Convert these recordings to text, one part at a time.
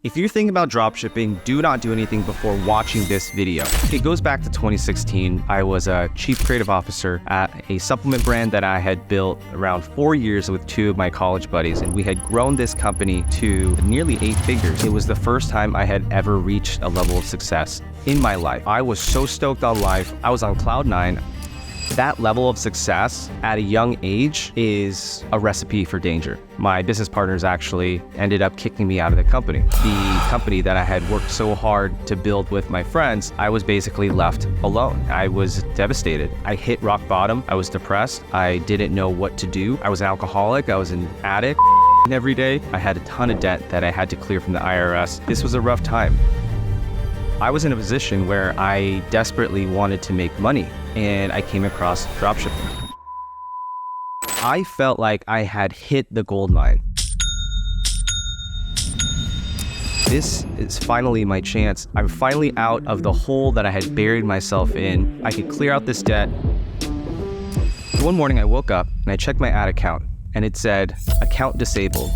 If you're thinking about dropshipping, do not do anything before watching this video. It goes back to 2016. I was a chief creative officer at a supplement brand that I had built around 4 years with two of my college buddies, and we had grown this company to nearly 8 figures. It was the first time I had ever reached a level of success in my life. I was so stoked on life. I was on cloud 9. That level of success at a young age is a recipe for danger. My business partners actually ended up kicking me out of the company. The company that I had worked so hard to build with my friends, I was basically left alone. I was devastated. I hit rock bottom. I was depressed. I didn't know what to do. I was an alcoholic. I was an addict every day. I had a ton of debt that I had to clear from the IRS. This was a rough time. I was in a position where I desperately wanted to make money, and I came across dropshipping. I felt like I had hit the gold mine. This is finally my chance. I'm finally out of the hole that I had buried myself in. I could clear out this debt. One morning I woke up and I checked my ad account, and it said, account disabled.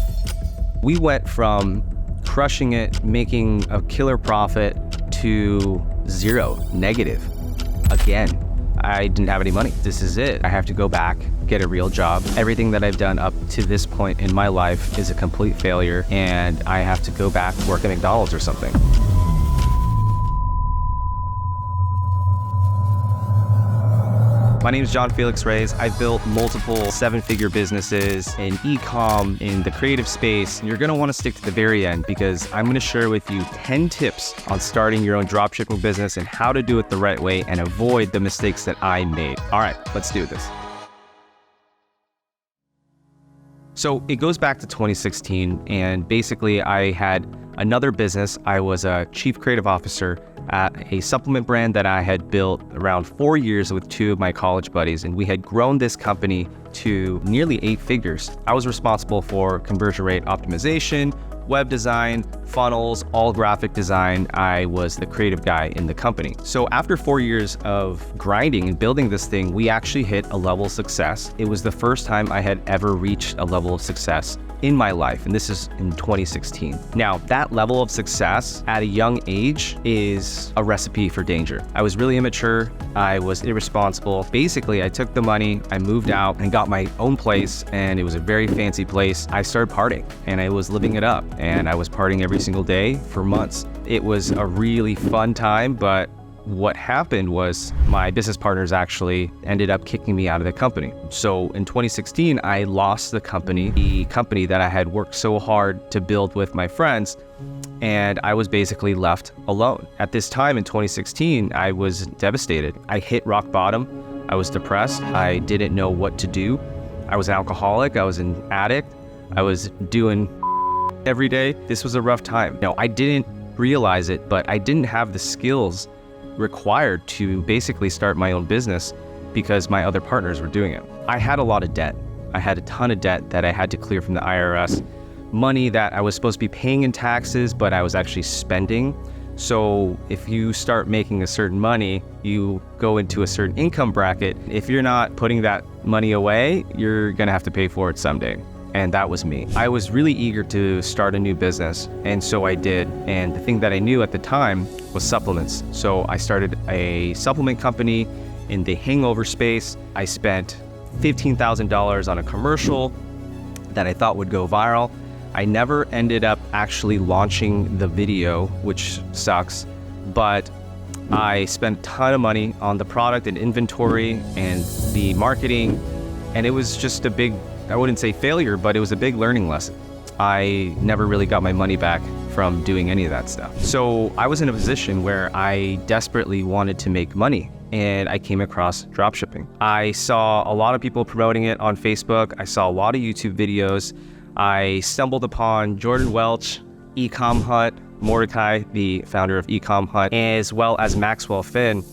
We went from crushing it, making a killer profit, to zero, negative. Again, I didn't have any money. This is it. I have to go back, get a real job. Everything that I've done up to this point in my life is a complete failure, and I have to go back, work at McDonald's or something. My name is John Felix Reyes. I've built multiple 7-figure businesses in e-com, in the creative space. You're gonna wanna stick to the very end because I'm gonna share with you 10 tips on starting your own dropshipping business and how to do it the right way and avoid the mistakes that I made. All right, let's do this. So it goes back to 2016, and basically I had another business. I was a chief creative officer at a supplement brand that I had built around 4 years with two of my college buddies, and we had grown this company to nearly 8 figures. I was responsible for conversion rate optimization, web design, funnels, all graphic design. I was the creative guy in the company. So after 4 years of grinding and building this thing, we actually hit a level of success. It was the first time I had ever reached a level of success in my life, and this is in 2016. Now, that level of success at a young age is a recipe for danger. I was really immature. I was irresponsible. Basically, I took the money, I moved out and got my own place, and it was a very fancy place. I started partying, and I was living it up, and I was partying every single day for months. It was a really fun time, but what happened was my business partners actually ended up kicking me out of the company. So in 2016, I lost the company that I had worked so hard to build with my friends, and I was basically left alone. At this time in 2016, I was devastated. I hit rock bottom. I was depressed. I didn't know what to do. I was an alcoholic. I was an addict. I was doing every day. This was a rough time. No, I didn't realize it, but I didn't have the skills required to basically start my own business because my other partners were doing it. I had a lot of debt. I had a ton of debt that I had to clear from the IRS. Money that I was supposed to be paying in taxes, but I was actually spending. So if you start making a certain money, you go into a certain income bracket. If you're not putting that money away, you're gonna have to pay for it someday. And that was me. I was really eager to start a new business, and so I did. And the thing that I knew at the time was supplements. So I started a supplement company in the hangover space. I spent $15,000 on a commercial that I thought would go viral. I never ended up actually launching the video, which sucks, but I spent a ton of money on the product and inventory and the marketing, and it was just a big, I wouldn't say failure, but it was a big learning lesson. I never really got my money back from doing any of that stuff. So I was in a position where I desperately wanted to make money, and I came across dropshipping. I saw a lot of people promoting it on Facebook. I saw a lot of YouTube videos. I stumbled upon Jordan Welch, Ecom Hunt, Mordecai, the founder of Ecom Hunt, as well as Maxwell Finn.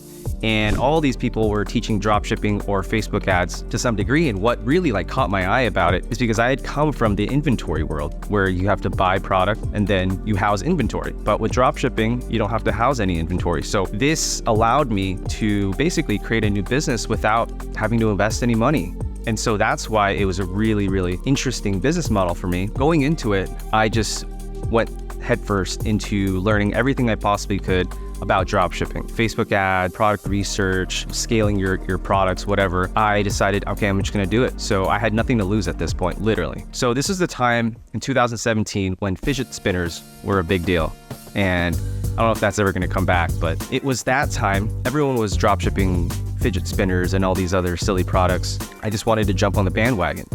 And all these people were teaching dropshipping or Facebook ads to some degree. And what really caught my eye about it is because I had come from the inventory world where you have to buy product and then you house inventory. But with dropshipping, you don't have to house any inventory. So this allowed me to basically create a new business without having to invest any money. And so that's why it was a really, really interesting business model for me. Going into it, I just went headfirst into learning everything I possibly could about dropshipping, Facebook ad, product research, scaling your products, whatever. I decided, okay, I'm just gonna do it. So I had nothing to lose at this point, literally. So this is the time in 2017 when fidget spinners were a big deal. And I don't know if that's ever gonna come back, but it was that time. Everyone was dropshipping fidget spinners and all these other silly products. I just wanted to jump on the bandwagon.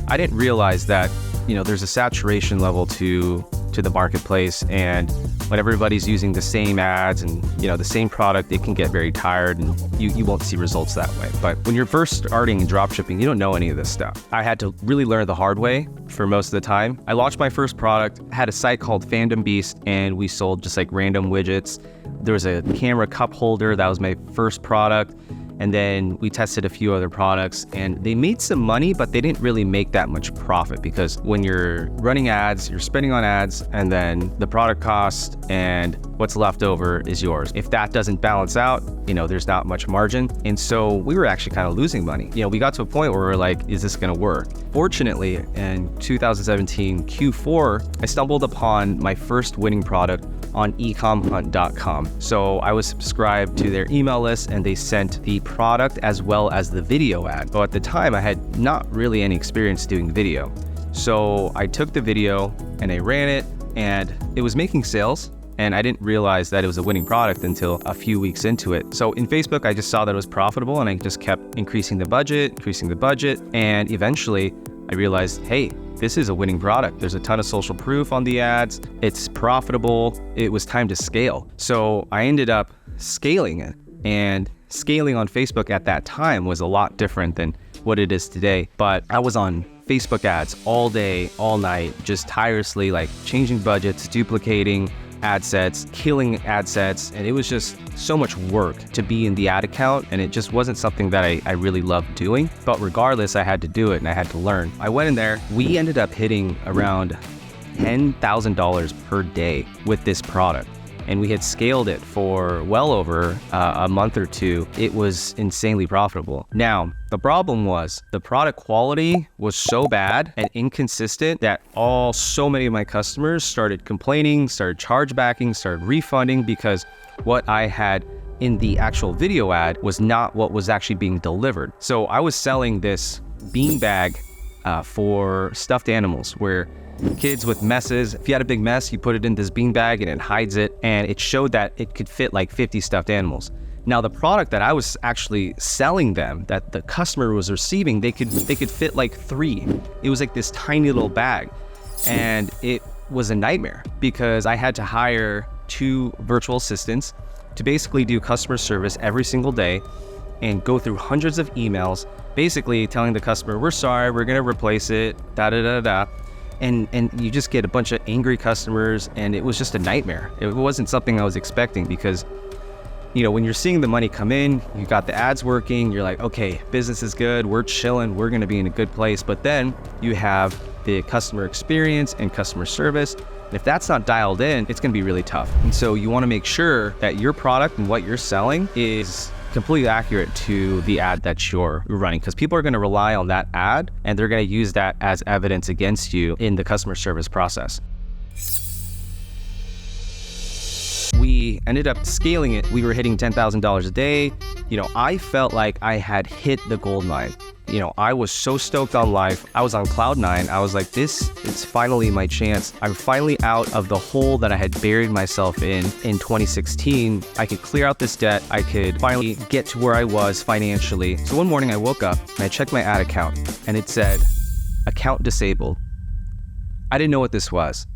I didn't realize that, there's a saturation level to the marketplace, and when everybody's using the same ads and the same product, it can get very tired and you won't see results that way. But when you're first starting in dropshipping, you don't know any of this stuff. I had to really learn the hard way for most of the time. I launched my first product, had a site called Fandom Beast, and we sold just like random widgets. There was a camera cup holder, that was my first product. And then we tested a few other products and they made some money, but they didn't really make that much profit, because when you're running ads, you're spending on ads, and then the product cost and what's left over is yours. If that doesn't balance out, there's not much margin. And so we were actually kind of losing money. We got to a point where we're like, is this gonna work? Fortunately, in 2017 Q4, I stumbled upon my first winning product on ecomhunt.com. So I was subscribed to their email list and they sent the product as well as the video ad. So at the time I had not really any experience doing video. So I took the video and I ran it and it was making sales. And I didn't realize that it was a winning product until a few weeks into it. So in Facebook, I just saw that it was profitable and I just kept increasing the budget. And eventually I realized, hey, this is a winning product. There's a ton of social proof on the ads. It's profitable. It was time to scale. So I ended up scaling it, and scaling on Facebook at that time was a lot different than what it is today. But I was on Facebook ads all day, all night, just tirelessly, like changing budgets, duplicating ad sets, killing ad sets, and it was just so much work to be in the ad account, and it just wasn't something that I really loved doing. But regardless, I had to do it and I had to learn. I went in there. We ended up hitting around $10,000 per day with this product, and we had scaled it for well over a month or two. It was insanely profitable. Now, the problem was the product quality was so bad and inconsistent that so many of my customers started complaining, started chargebacking, started refunding, because what I had in the actual video ad was not what was actually being delivered. So I was selling this beanbag for stuffed animals, where kids with messes, if you had a big mess, you put it in this beanbag and it hides it, and it showed that it could fit like 50 stuffed animals. Now the product that I was actually selling them, that the customer was receiving, they could fit like 3. It was like this tiny little bag, and it was a nightmare because I had to hire 2 virtual assistants to basically do customer service every single day and go through hundreds of emails, basically telling the customer, we're sorry, we're gonna replace it, da-da-da-da. And you just get a bunch of angry customers, and it was just a nightmare. It wasn't something I was expecting, because when you're seeing the money come in, you got the ads working, you're like, okay, business is good, we're chilling, we're gonna be in a good place. But then you have the customer experience and customer service. And if that's not dialed in, it's gonna be really tough. And so you wanna make sure that your product and what you're selling is completely accurate to the ad that you're running, because people are going to rely on that ad and they're going to use that as evidence against you in the customer service process. We ended up scaling it. We were hitting $10,000 a day. I felt like I had hit the gold mine. I was so stoked on life. I was on cloud 9. I was like, this is finally my chance. I'm finally out of the hole that I had buried myself in 2016. I could clear out this debt. I could finally get to where I was financially. So one morning I woke up and I checked my ad account and it said, account disabled. I didn't know what this was.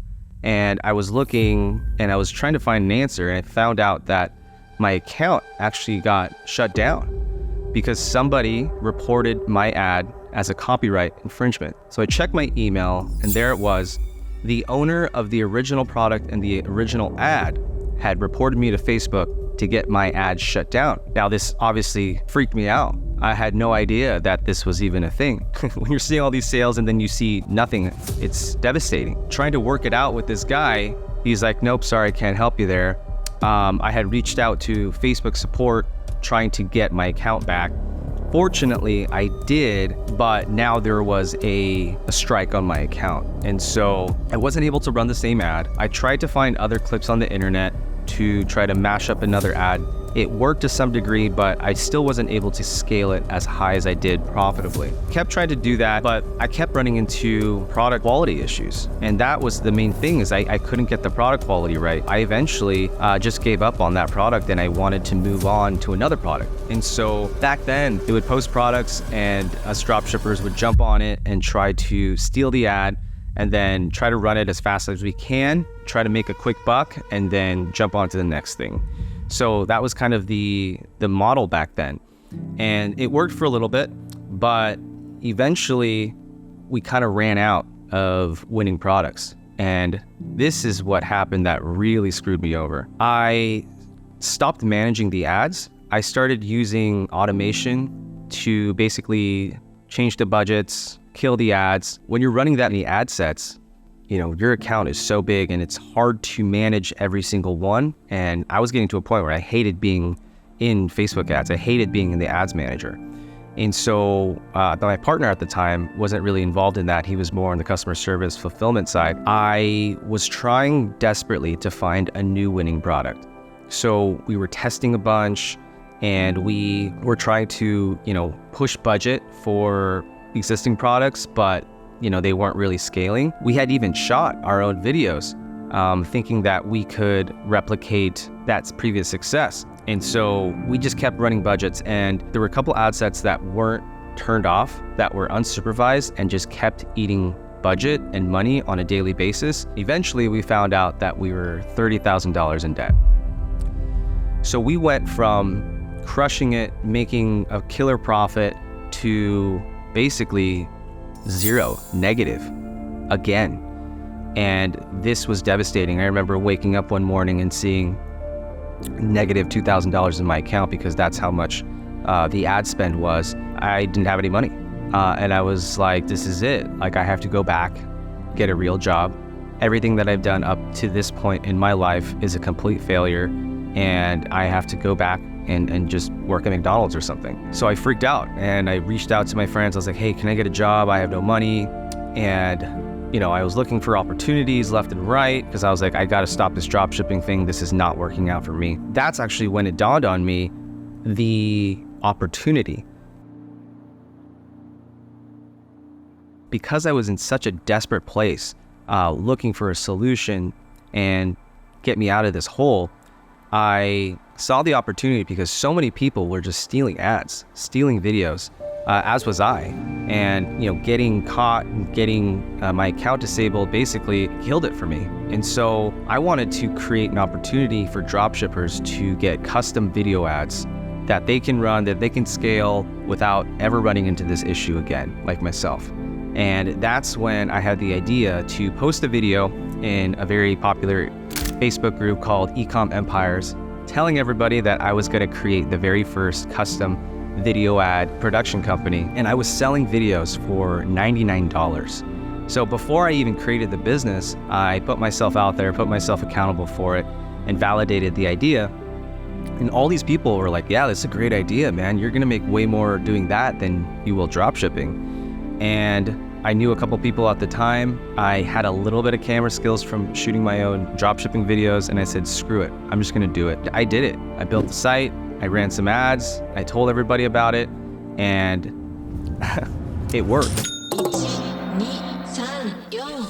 And I was looking and I was trying to find an answer, and I found out that my account actually got shut down because somebody reported my ad as a copyright infringement. So I checked my email, and there it was. The owner of the original product and the original ad had reported me to Facebook to get my ad shut down. Now, this obviously freaked me out. I had no idea that this was even a thing. When you're seeing all these sales and then you see nothing, it's devastating. Trying to work it out with this guy, he's like, nope, sorry, I can't help you there. I had reached out to Facebook support trying to get my account back. Fortunately, I did, but now there was a strike on my account. And so I wasn't able to run the same ad. I tried to find other clips on the internet to try to mash up another ad. It worked to some degree, but I still wasn't able to scale it as high as I did profitably. Kept trying to do that, but I kept running into product quality issues. And that was the main thing, is I couldn't get the product quality right. I eventually just gave up on that product, and I wanted to move on to another product. And so back then, they would post products and us dropshippers would jump on it and try to steal the ad, and then try to run it as fast as we can, try to make a quick buck, and then jump on to the next thing. So that was kind of the model back then. And it worked for a little bit, but eventually we kind of ran out of winning products. And this is what happened that really screwed me over. I stopped managing the ads. I started using automation to basically change the budgets, kill the ads. When you're running that many ad sets, your account is so big and it's hard to manage every single one. And I was getting to a point where I hated being in Facebook ads. I hated being in the ads manager. And so my partner at the time wasn't really involved in that. He was more on the customer service fulfillment side. I was trying desperately to find a new winning product. So we were testing a bunch, and we were trying to, push budget for existing products, but they weren't really scaling. We had even shot our own videos, thinking that we could replicate that previous success. And so we just kept running budgets, and there were a couple ad sets that weren't turned off, that were unsupervised, and just kept eating budget and money on a daily basis. Eventually, we found out that we were $30,000 in debt. So we went from crushing it, making a killer profit, to basically zero, negative again. And this was devastating. I remember waking up one morning and seeing negative $2,000 in my account, because that's how much the ad spend was. I didn't have any money. And I was like, this is it. Like, I have to go back, get a real job. Everything that I've done up to this point in my life is a complete failure, and I have to go back and just work at McDonald's or something. So I freaked out, and I reached out to my friends. I was like, hey, can I get a job? I have no money. And I was looking for opportunities left and right, because I was like, I got to stop this drop shipping thing. This is not working out for me. That's actually when it dawned on me, the opportunity. Because I was in such a desperate place, looking for a solution and get me out of this hole, I saw the opportunity, because so many people were just stealing ads, stealing videos, as was I. And, getting caught and getting my account disabled basically killed it for me. And so I wanted to create an opportunity for dropshippers to get custom video ads that they can run, that they can scale without ever running into this issue again, like myself. And that's when I had the idea to post a video in a very popular Facebook group called Ecom Empires, telling everybody that I was going to create the very first custom video ad production company. And I was selling videos for $99. So before I even created the business, I put myself out there, put myself accountable for it, and validated the idea. And all these people were like, yeah, that's a great idea, man. You're going to make way more doing that than you will drop shipping. And I knew a couple people at the time. I had a little bit of camera skills from shooting my own dropshipping videos, and I said, screw it, I'm just gonna do it. I did it. I built the site, I ran some ads, I told everybody about it, and it worked.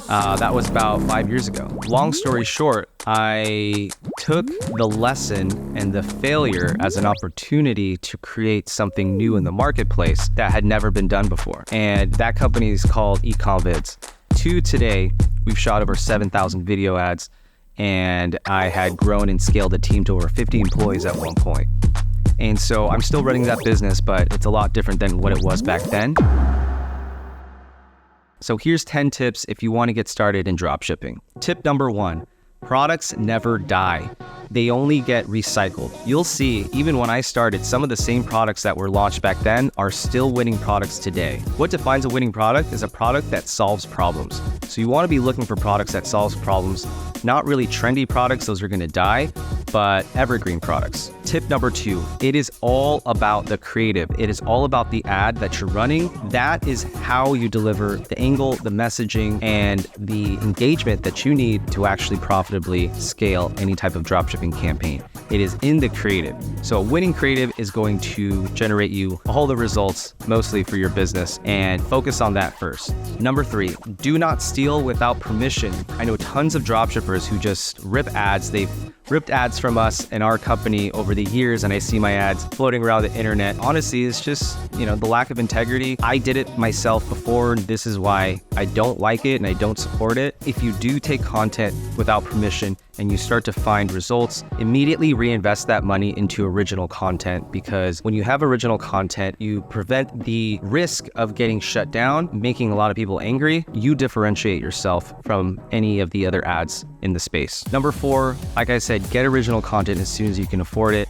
That was about 5 years ago. Long story short, I took the lesson and the failure as an opportunity to create something new in the marketplace that had never been done before. And that company is called EcomVids. To today, we've shot over 7,000 video ads, and I had grown and scaled a team to over 50 employees at one point. And so I'm still running that business, but it's a lot different than what it was back then. So here's 10 tips if you want to get started in dropshipping. Tip number 1, products never die. They only get recycled. You'll see, even when I started, some of the same products that were launched back then are still winning products today. What defines a winning product is a product that solves problems. So you want to be looking for products that solve problems, not really trendy products, those are going to die, but evergreen products. Tip number 2, it is all about the creative. It is all about the ad that you're running. That is how you deliver the angle, the messaging, and the engagement that you need to actually profitably scale any type of dropshipping campaign. It is in the creative. So a winning creative is going to generate you all the results, mostly for your business, and focus on that first. Number 3, do not steal without permission. I know tons of dropshippers who just rip ads. They've ripped ads from us and our company over the years, and I see my ads floating around the internet. Honestly, it's just, the lack of integrity. I did it myself before, and this is why I don't like it and I don't support it. If you do take content without permission and you start to find results, immediately reinvest that money into original content, because when you have original content, you prevent the risk of getting shut down, making a lot of people angry. You differentiate yourself from any of the other ads in the space. Number 4, like I said, get original content as soon as you can afford it.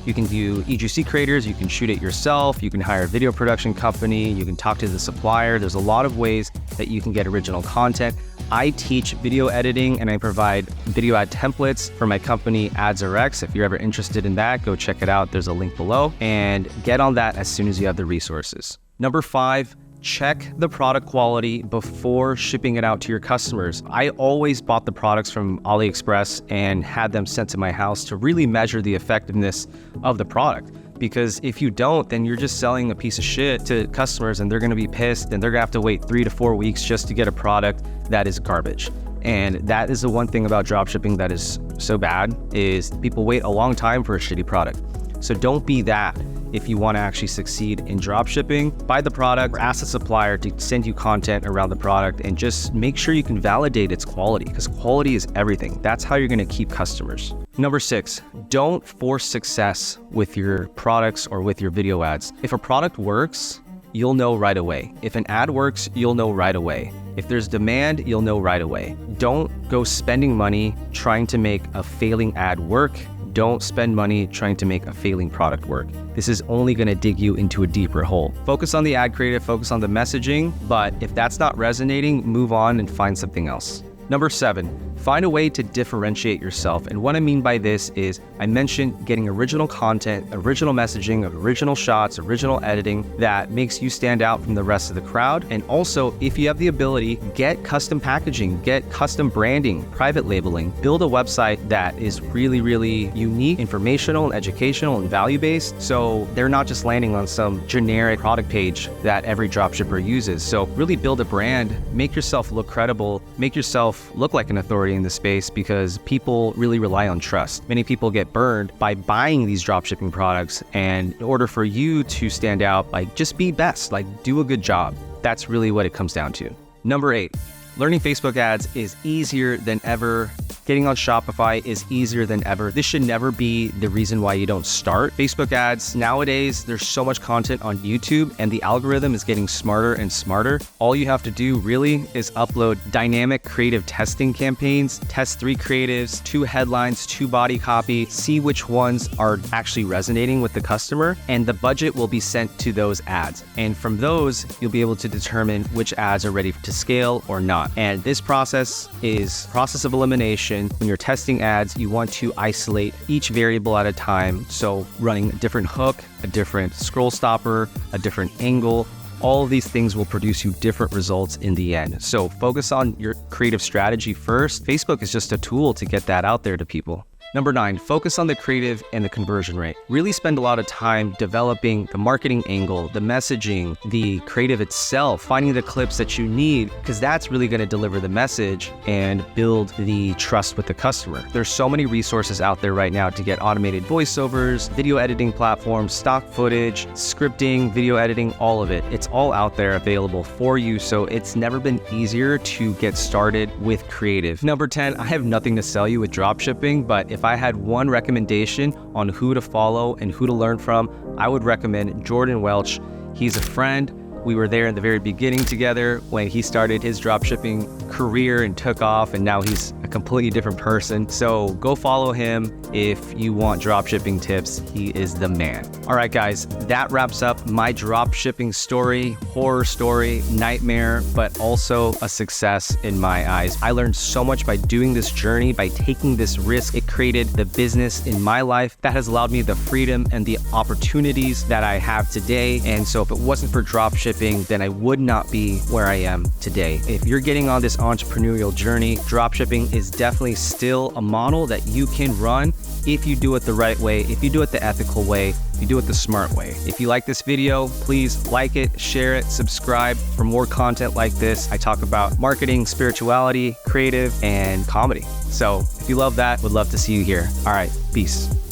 You can do EGC creators, you can shoot it yourself, you can hire a video production company, you can talk to the supplier. There's a lot of ways that you can get original content. I teach video editing and I provide video ad templates for my company AdsRx. If you're ever interested in that, go check it out. There's a link below, and get on that as soon as you have the resources. Number 5, check the product quality before shipping it out to your customers. I always bought the products from AliExpress and had them sent to my house to really measure the effectiveness of the product. Because if you don't, then you're just selling a piece of shit to customers, and they're gonna be pissed, and they're gonna have to wait 3 to 4 weeks just to get a product that is garbage. And that is the one thing about dropshipping that is so bad, is people wait a long time for a shitty product. So don't be that. If you want to actually succeed in dropshipping, buy the product, or ask the supplier to send you content around the product, and just make sure you can validate its quality, because quality is everything. That's how you're going to keep customers. Number 6, don't force success with your products or with your video ads. If a product works, you'll know right away. If an ad works, you'll know right away. If there's demand, you'll know right away. Don't go spending money trying to make a failing ad work. Don't spend money trying to make a failing product work. This is only going to dig you into a deeper hole. Focus on the ad creative, focus on the messaging, but if that's not resonating, move on and find something else. Number 7, find a way to differentiate yourself. And what I mean by this is, I mentioned getting original content, original messaging, original shots, original editing that makes you stand out from the rest of the crowd. And also, if you have the ability, get custom packaging, get custom branding, private labeling, build a website that is really, really unique, informational, and educational, and value-based. So they're not just landing on some generic product page that every dropshipper uses. So really build a brand, make yourself look credible, make yourself look like an authority in the space, because people really rely on trust. Many people get burned by buying these dropshipping products, and in order for you to stand out, just be best, do a good job. That's really what it comes down to. Number 8, learning Facebook ads is easier than ever. Getting on Shopify is easier than ever. This should never be the reason why you don't start. Facebook ads, nowadays, there's so much content on YouTube, and the algorithm is getting smarter and smarter. All you have to do really is upload dynamic creative testing campaigns, test 3 creatives, 2 headlines, 2 body copy, see which ones are actually resonating with the customer, and the budget will be sent to those ads. And from those, you'll be able to determine which ads are ready to scale or not. And this process is process of elimination. When you're testing ads, you want to isolate each variable at a time. So running a different hook, a different scroll stopper, a different angle, all of these things will produce you different results in the end. So focus on your creative strategy first. Facebook is just a tool to get that out there to people. Number 9, focus on the creative and the conversion rate. Really spend a lot of time developing the marketing angle, the messaging, the creative itself, finding the clips that you need, because that's really going to deliver the message and build the trust with the customer. There's so many resources out there right now to get automated voiceovers, video editing platforms, stock footage, scripting, video editing, all of it. It's all out there available for you. So it's never been easier to get started with creative. Number 10, I have nothing to sell you with dropshipping, but if I had one recommendation on who to follow and who to learn from, I would recommend Jordan Welch. He's a friend. We were there in the very beginning together when he started his dropshipping career and took off, and now he's a completely different person. So go follow him if you want drop shipping tips. He is the man. All right, guys, that wraps up my drop shipping story, horror story, nightmare, but also a success in my eyes. I learned so much by doing this journey, by taking this risk. It created the business in my life that has allowed me the freedom and the opportunities that I have today. And so if it wasn't for drop shipping, then I would not be where I am today. If you're getting on this entrepreneurial journey, drop shipping is definitely still a model that you can run if you do it the right way, if you do it the ethical way, if you do it the smart way. If you like this video, please like it, share it, subscribe for more content like this. I talk about marketing, spirituality, creative, and comedy. So if you love that, would love to see you here. All right, peace.